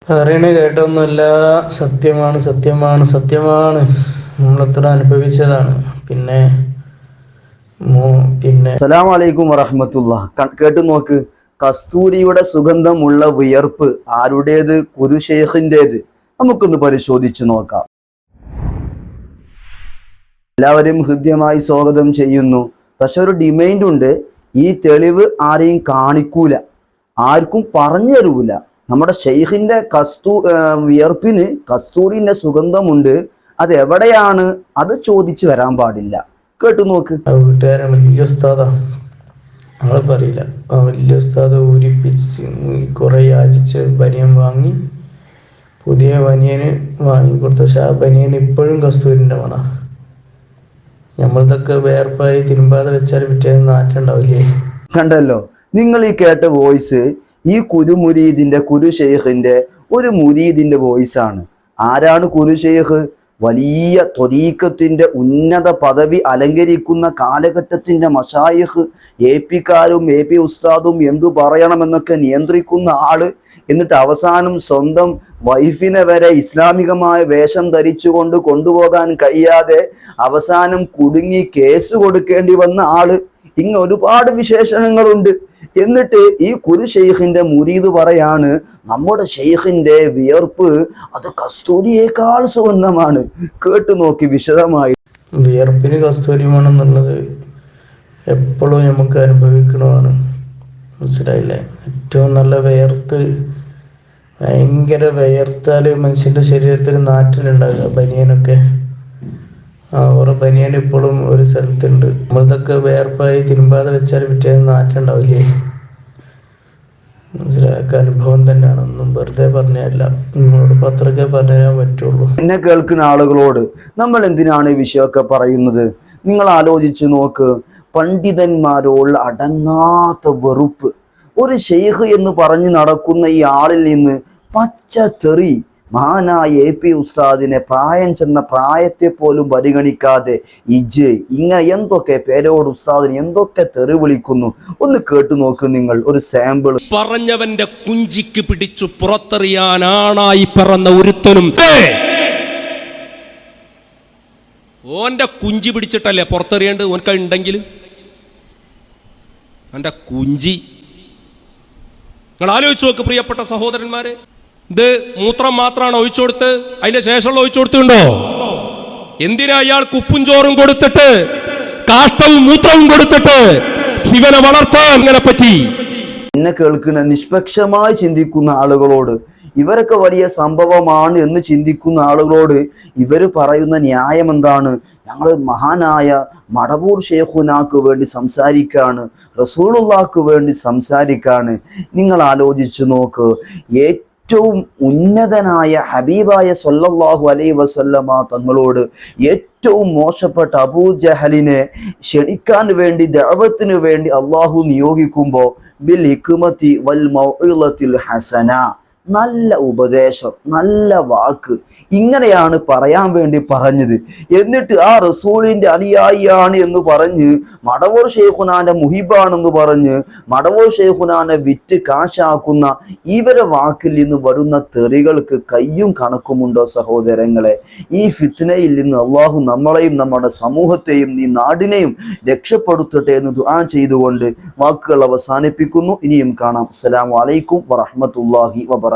പറയണ കേട്ടൊന്നുമല്ല. സത്യമാണ്, സത്യമാണ്, സത്യമാണ്. നമ്മളത്ര അനുഭവിച്ചതാണ്. പിന്നെ അസ്സലാമു അലൈക്കും വറഹ്മത്തുള്ളാഹി. കേട്ടു നോക്ക്. കസ്തൂരിയുടെ സുഗന്ധമുള്ള വിയർപ്പ് ആരുടേത്? കുരുശേഖിൻ്റെത്. നമുക്കൊന്ന് പരിശോധിച്ചു നോക്കാം. എല്ലാവരും ഹൃദ്യമായി സ്വാഗതം ചെയ്യുന്നു. പക്ഷെ ഒരു ഡിമാൻഡ് ഉണ്ട്. ഈ തെളിവ് ആരെയും കാണിക്കൂല, ആർക്കും പറഞ്ഞു തരൂല. നമ്മുടെ ഷെയ്ഖിന്റെ വിയർപ്പിന് കസ്തൂരിന്റെ സുഗന്ധമുണ്ട്. അത് എവിടെയാണ്? അത് ചോദിച്ചു വരാൻ പാടില്ല. കേട്ടു നോക്ക്. വീട്ടുകാരൻ വലിയ ഉസ്താദാ, ആള് പറയില്ല. ആ വലിയ ഉസ്താദ് ഊരിപ്പിച്ച് കുറെ യാചിച്ച് ബനിയൻ വാങ്ങി, പുതിയ ബനിയന് വാങ്ങിക്കൊടുത്ത. പക്ഷെ ആ ബനിയൻ ഇപ്പോഴും കസ്തൂരിന്റെ മണ. നമ്മളതൊക്കെ വേർപ്പായി തിരുമ്പാതെ വെച്ചാൽ പിറ്റേന്ന് നാറ്റം ഉണ്ടാവില്ലേ? കണ്ടല്ലോ നിങ്ങൾ ഈ കേട്ട വോയിസ് ഈ കുരുമുരീദിന്റെ കുരുശേഖിന്റെ ഒരു മുരീദിന്റെ വോയിസ് ആണ്. ആരാണ് കുരുശേഖ്? വലിയ ത്വരീഖത്തിന്റെ ഉന്നത പദവി അലങ്കരിക്കുന്ന കാലഘട്ടത്തിന്റെ മശായിഖ്. എപിക്കാരും എപി ഉസ്താദും എന്തു പറയണമെന്നൊക്കെ നിയന്ത്രിക്കുന്ന ആള്. എന്നിട്ട് അവസാനം സ്വന്തം വൈഫിനെ വരെ ഇസ്ലാമികമായ വേഷം ധരിച്ചുകൊണ്ട് കൊണ്ടുപോകാൻ കഴിയാതെ അവസാനം കുടുങ്ങി കേസ് കൊടുക്കേണ്ടി വന്ന ആള്. ഇങ്ങനെ ഒരുപാട് വിശേഷണങ്ങളുണ്ട്. എന്നിട്ട് ഈ കുരു ഷെയ്ഖിന്റെ മുരീദ് പറയാണ്, നമ്മുടെ ഷെയ്ഖിന്റെ വിയർപ്പ് അത് കസ്തൂരിയേക്കാൾ സുഗന്ധമാണ്. കേട്ടു നോക്കി വിശദമായി. വിയർപ്പിന് കസ്തൂരി മണം എന്നുള്ളത് എപ്പോഴും നമുക്ക് അനുഭവിക്കണമാണ്. മനസ്സിലായില്ലേ? ഏറ്റവും നല്ല വിയർത്ത്, ഭയങ്കര വിയർത്താല് മനുഷ്യന്റെ ശരീരത്തിൽ നാറ്റിലുണ്ടാകുക. ബനിയനൊക്കെ ഓരോ ബനിയൻ ഇപ്പോഴും ഒരു സ്ഥലത്തുണ്ട്. നമ്മളതൊക്കെ വേർപ്പായി തിരുമ്പാതെ വെച്ചാൽ പിറ്റേന്ന് നാറ്റം ഉണ്ടാവില്ലേ? മനസ്സിലാക്ക അനുഭവം തന്നെയാണ്. ഒന്നും വെറുതെ പറഞ്ഞല്ല. നിങ്ങളോട് പത്രമൊക്കെ പറഞ്ഞാൽ പറ്റുള്ളൂ. എന്നെ കേൾക്കുന്ന ആളുകളോട് നമ്മൾ എന്തിനാണ് ഈ വിഷയമൊക്കെ പറയുന്നത്? നിങ്ങൾ ആലോചിച്ച് നോക്ക്. പണ്ഡിതന്മാരോട് അടങ്ങാത്ത വെറുപ്പ്. ഒരു ഷെയ്ഖ് എന്ന് പറഞ്ഞ് നടക്കുന്ന ഈ ആളിൽ നിന്ന് പച്ച തെറി. മഹാനായ എപി ഉസ്താദിനെ പ്രായം ചെന്ന പ്രായത്തെ പോലും പരിഗണിക്കാതെ ഇങ്ങനെ എന്തൊക്കെ പേരോട് ഉസ്താദിനെ എന്തൊക്കെ തെറി വിളിക്കുന്നു. ഒന്ന് കേട്ടു നോക്ക് നിങ്ങൾ. ഒരു സാമ്പിൾ. പറഞ്ഞവന്റെ കുഞ്ചിക്ക് പിടിച്ചു പുറത്തെറിയാനാണായി പറന്ന ഒരുത്തനും ഓന്റെ കുഞ്ചി പിടിച്ചിട്ടല്ലേ പുറത്തെറിയേണ്ടത്? ഓൻക്ക് ഉണ്ടെങ്കിൽ എൻ്റെ കുഞ്ചി നിങ്ങൾ ആലോചിച്ച് നോക്ക് പ്രിയപ്പെട്ട സഹോദരന്മാരെ. ഇത് മൂത്രം മാത്രമാണ് ഒഴിച്ചു കൊടുത്ത്, അതിന്റെ ശേഷമുള്ള ഒഴിച്ചു കൊടുത്തുണ്ടോ? എന്തിനാ അയാൾക്ക് ഉപ്പും ചോറും കൊടുത്തിട്ട് കാഷ്ടവും മൂത്രവും കൊടുത്തിട്ട് ശിവനെ വളർത്താൻ ഇങ്ങനെ പറ്റി? എന്നെ കേൾക്കുന്ന നിഷ്പക്ഷമായി ചിന്തിക്കുന്ന ആളുകളോട്, ഇവരൊക്കെ വലിയ സംഭവമാണ് എന്ന് ചിന്തിക്കുന്ന ആളുകളോട് ഇവര് പറയുന്ന ന്യായം എന്താണ്? ഞങ്ങൾ മഹാനായ മടവൂർ ഷെയ്ഖുനാക്ക് വേണ്ടി സംസാരിക്കാണ്, റസൂലുള്ളാഹിക്ക് വേണ്ടി സംസാരിക്കാണ്. നിങ്ങൾ ആലോചിച്ചു നോക്ക്. ഏറ്റവും ഉന്നതനായ ഹബീബായ സല്ലല്ലാഹു അലൈഹി വസല്ലമ തങ്ങളോട് ഏറ്റവും മോശപ്പെട്ട അബൂജഹലിനെ ക്ഷണിക്കാൻ വേണ്ടി, ദഅവത്തിന് വേണ്ടി അള്ളാഹു നിയോഗിക്കുമ്പോൾ ബിൽ ഹിക്മത്തി വൽ മൗഇളത്തിൽ ഹസന, നല്ല ഉപദേശം, നല്ല വാക്ക്, ഇങ്ങനെയാണ് പറയാൻ വേണ്ടി പറഞ്ഞത്. എന്നിട്ട് ആ റസൂലിന്റെ അനുയായിയാണ് എന്ന് പറഞ്ഞ്, മടവൂർ ഷെയ്ഖുനാന്റെ മുഹിബാണെന്ന് പറഞ്ഞ് മടവൂർ ഷെയ്ഖുനാനെ വിറ്റ് കാശാക്കുന്ന ഇവരെ വാക്കിൽ നിന്ന് വരുന്ന തെറികൾക്ക് കയ്യും കണക്കുമുണ്ടോ സഹോദരങ്ങളെ? ഈ ഫിത്നയിൽ നിന്ന് അള്ളാഹു നമ്മളെയും നമ്മുടെ സമൂഹത്തെയും ഈ നാടിനെയും രക്ഷപ്പെടുത്തട്ടെ എന്ന് ദുആ ചെയ്തുകൊണ്ട് വാക്കുകൾ അവസാനിപ്പിക്കുന്നു. ഇനിയും കാണാം. അസ്സലാമു അലൈക്കും വറഹ്മത്തുള്ളാഹി വബറകാതുഹു.